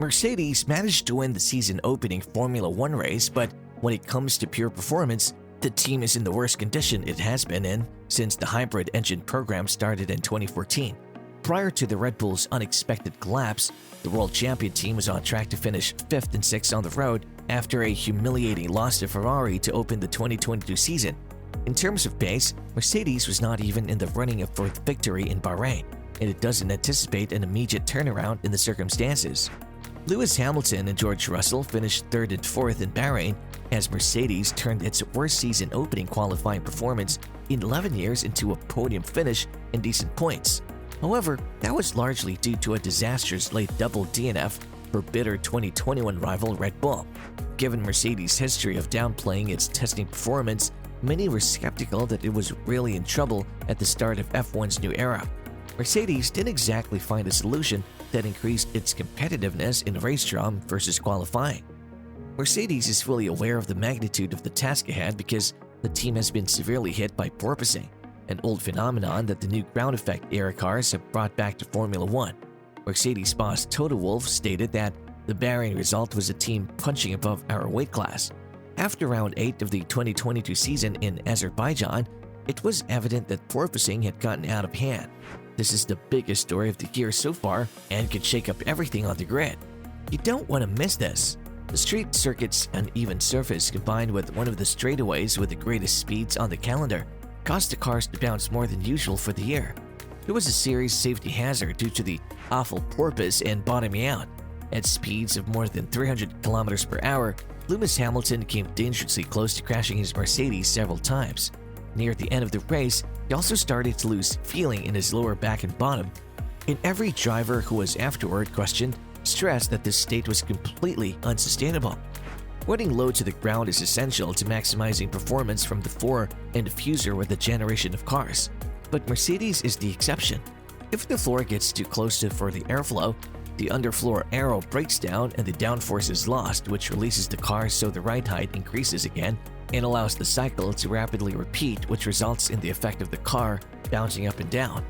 Mercedes managed to win the season opening Formula One race, but when it comes to pure performance, the team is in the worst condition it has been in since the hybrid engine program started in 2014. Prior to the Red Bull's unexpected collapse, the world champion team was on track to finish 5th and 6th on the road after a humiliating loss to Ferrari to open the 2022 season. In terms of pace, Mercedes was not even in the running for the victory in Bahrain, and it doesn't anticipate an immediate turnaround in the circumstances. Lewis Hamilton and George Russell finished 3rd and 4th in Bahrain as Mercedes turned its worst season opening qualifying performance in 11 years into a podium finish and decent points. However, that was largely due to a disastrous late double DNF for bitter 2021 rival Red Bull. Given Mercedes' history of downplaying its testing performance, many were skeptical that it was really in trouble at the start of F1's new era. Mercedes didn't exactly find a solution that increased its competitiveness in race draw versus qualifying. Mercedes is fully aware of the magnitude of the task ahead because the team has been severely hit by porpoising, an old phenomenon that the new ground effect era cars have brought back to Formula One. Mercedes boss Toto Wolff stated that the Bahrain result was a team punching above our weight class. After round 8 of the 2022 season in Azerbaijan, it was evident that porpoising had gotten out of hand. This is the biggest story of the year so far and could shake up everything on the grid. You don't want to miss this. The street circuit's uneven surface combined with one of the straightaways with the greatest speeds on the calendar caused the cars to bounce more than usual for the year. It was a serious safety hazard due to the awful porpoise and bottoming out. At speeds of more than 300 km per hour, Lewis Hamilton came dangerously close to crashing his Mercedes several times. Near the end of the race, he also started to lose feeling in his lower back and bottom, and every driver who was afterward questioned stressed that this state was completely unsustainable. Running low to the ground is essential to maximizing performance from the fore and diffuser with a generation of cars, but Mercedes is the exception. If the floor gets too close for the airflow, the underfloor aero breaks down and the downforce is lost, which releases the car so the ride height increases again and allows the cycle to rapidly repeat, which results in the effect of the car bouncing up and down.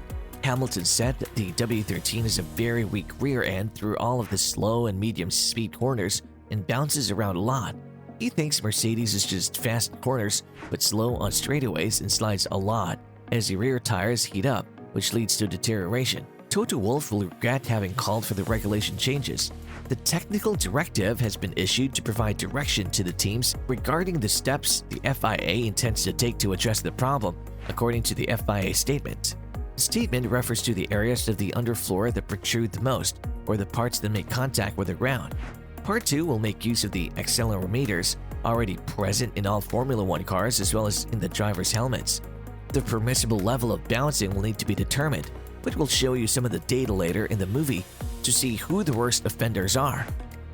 Hamilton said that the W13 is a very weak rear end through all of the slow and medium speed corners and bounces around a lot. He thinks Mercedes is just fast in corners but slow on straightaways and slides a lot as the rear tires heat up, which leads to deterioration. Toto Wolff will regret having called for the regulation changes. The technical directive has been issued to provide direction to the teams regarding the steps the FIA intends to take to address the problem, according to the FIA statement. The statement refers to the areas of the underfloor that protrude the most, or the parts that make contact with the ground. Part 2 will make use of the accelerometers already present in all Formula One cars as well as in the drivers' helmets. The permissible level of bouncing will need to be determined, but we'll show you some of the data later in the movie to see who the worst offenders are.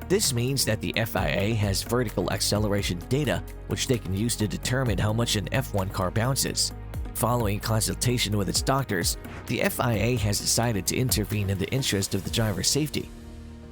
This means that the FIA has vertical acceleration data which they can use to determine how much an F1 car bounces. Following consultation with its doctors, the FIA has decided to intervene in the interest of the driver's safety.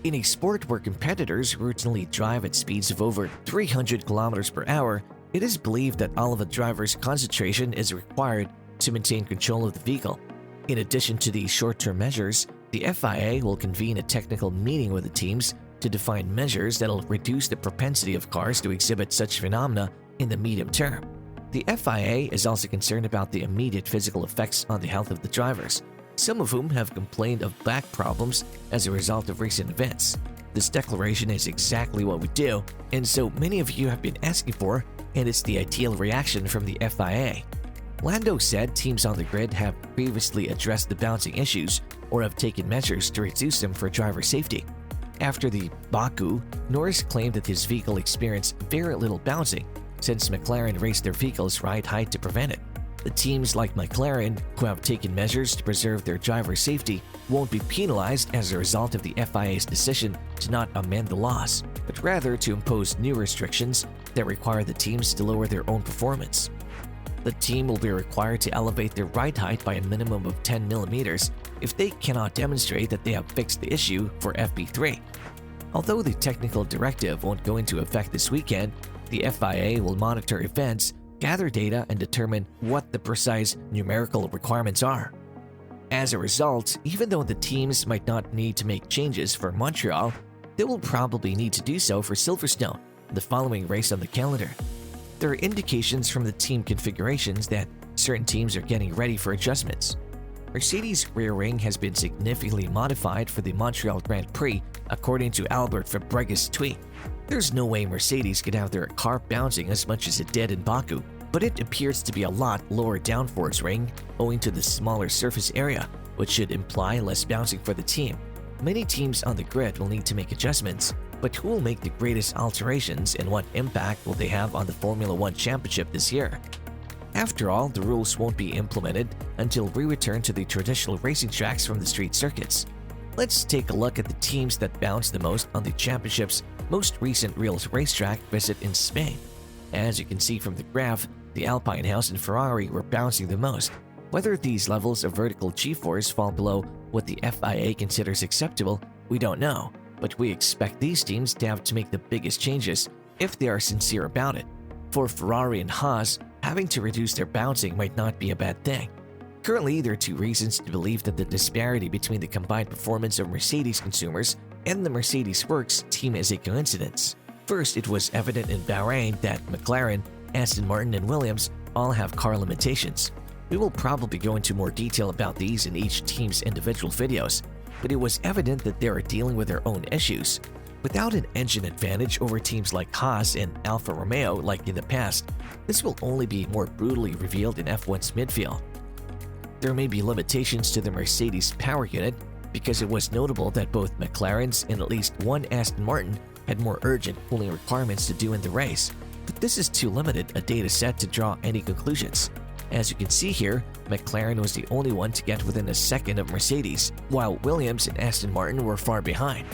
In a sport where competitors routinely drive at speeds of over 300 km per hour, it is believed that all of a driver's concentration is required to maintain control of the vehicle. In addition to these short-term measures, the FIA will convene a technical meeting with the teams to define measures that will reduce the propensity of cars to exhibit such phenomena in the medium term. The FIA is also concerned about the immediate physical effects on the health of the drivers, some of whom have complained of back problems as a result of recent events. This declaration is exactly what we do, and so many of you have been asking for, and it's the ideal reaction from the FIA. Lando said teams on the grid have previously addressed the bouncing issues or have taken measures to reduce them for driver safety. After the Baku, Norris claimed that his vehicle experienced very little bouncing since McLaren raised their vehicle's ride height to prevent it. The teams like McLaren, who have taken measures to preserve their driver's safety, won't be penalized as a result of the FIA's decision to not amend the laws, but rather to impose new restrictions that require the teams to lower their own performance. The team will be required to elevate their ride height by a minimum of 10 mm if they cannot demonstrate that they have fixed the issue for FP3. Although the technical directive won't go into effect this weekend, the FIA will monitor events, gather data, and determine what the precise numerical requirements are. As a result, even though the teams might not need to make changes for Montreal, They will probably need to do so for Silverstone, the following race on the calendar. There are indications from the team configurations that certain teams are getting ready for adjustments. Mercedes' rear wing has been significantly modified for the Montreal Grand Prix, according to Albert Fabregas' tweet. There's no way Mercedes could have their car bouncing as much as it did in Baku, but it appears to be a lot lower down for its ring owing to the smaller surface area, which should imply less bouncing for the team. Many teams on the grid will need to make adjustments, but who will make the greatest alterations and what impact will they have on the Formula One Championship this year? After all, the rules won't be implemented until we return to the traditional racing tracks from the street circuits. Let's take a look at the teams that bounced the most on the championship's most recent real racetrack visit in Spain. As you can see from the graph, the Alpine House and Ferrari were bouncing the most. Whether these levels of vertical G-force fall below what the FIA considers acceptable, we don't know, but we expect these teams to have to make the biggest changes if they are sincere about it. For Ferrari and Haas, having to reduce their bouncing might not be a bad thing. Currently, there are two reasons to believe that the disparity between the combined performance of Mercedes consumers and the Mercedes Works team is a coincidence. First, it was evident in Bahrain that McLaren, Aston Martin, and Williams all have car limitations. We will probably go into more detail about these in each team's individual videos, but it was evident that they are dealing with their own issues. Without an engine advantage over teams like Haas and Alfa Romeo like in the past, this will only be more brutally revealed in F1's midfield. There may be limitations to the Mercedes power unit because it was notable that both McLaren's and at least one Aston Martin had more urgent cooling requirements to do in the race, but this is too limited a data set to draw any conclusions. As you can see here, McLaren was the only one to get within a second of Mercedes, while Williams and Aston Martin were far behind.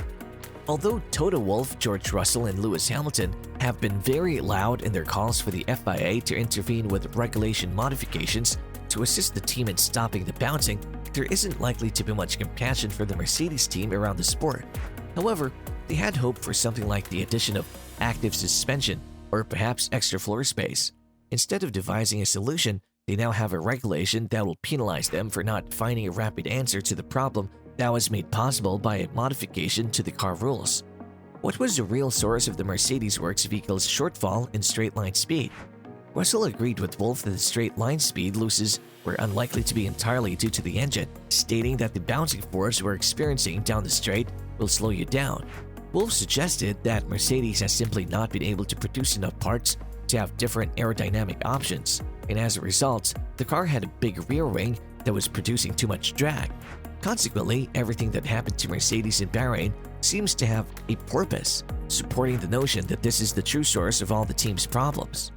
Although Toto Wolff, George Russell, and Lewis Hamilton have been very loud in their calls for the FIA to intervene with regulation modifications to assist the team in stopping the bouncing, there isn't likely to be much compassion for the Mercedes team around the sport. However, they had hoped for something like the addition of active suspension or perhaps extra floor space. Instead of devising a solution, they now have a regulation that will penalize them for not finding a rapid answer to the problem that was made possible by a modification to the car rules. What was the real source of the Mercedes Works vehicle's shortfall in straight-line speed? Russell agreed with Wolff that the straight-line speed losses were unlikely to be entirely due to the engine, stating that the bouncing force we're experiencing down the straight will slow you down. Wolff suggested that Mercedes has simply not been able to produce enough parts to have different aerodynamic options, and as a result, the car had a big rear wing that was producing too much drag. Consequently, everything that happened to Mercedes in Bahrain seems to have a purpose, supporting the notion that this is the true source of all the team's problems.